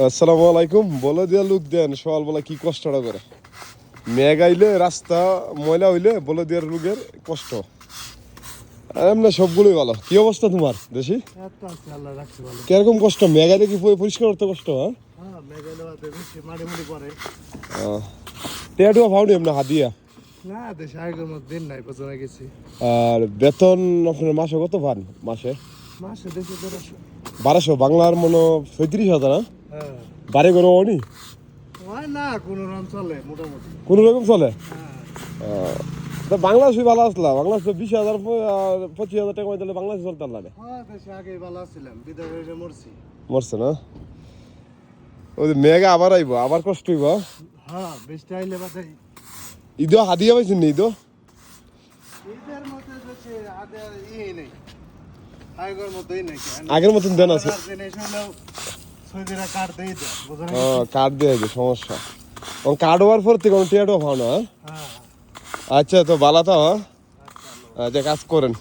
আসসালামু আলাইকুম। বলে দিয়া লোক দেন সকালবেলা কি কষ্টটা করে। মেঘ আইলে রাস্তা ময়লা হইলে বলে দিয়ার লোকের কষ্ট। এমনি সবগুলোই ভালো। কি অবস্থা তোমার দেশি? কিরকম কষ্ট? মেঘ আইলে কি পরিষ্কার করতে কষ্ট? টেয়াটুয়া ফাউনি এমনি হাদিয়া। আর বেতন আপনার মাসে কত পান? মাসে 1200 বাংলার মনে 35,000 না? বাড়ি ঘরে অনি কোন রকম চলে। বাংলাদেশ ভালো আসলা, বাংলাদেশ 20,000 25,000 টাকা দিলে বাংলাদেশ চলতে লাগে। মরছে না? ওই মেঘা আবার আইব, আবার কষ্ট হইব। ঈদ হাদিয়া পাইছেন নি? ঈদ আগের মতন দেন আছে, কার্ড দিয়ে সমস্যা। কার্ড হওয়ার পর থেকে টিয়াটাও পাও না। আচ্ছা, তো ভালো তো, আচ্ছা কাজ করেন।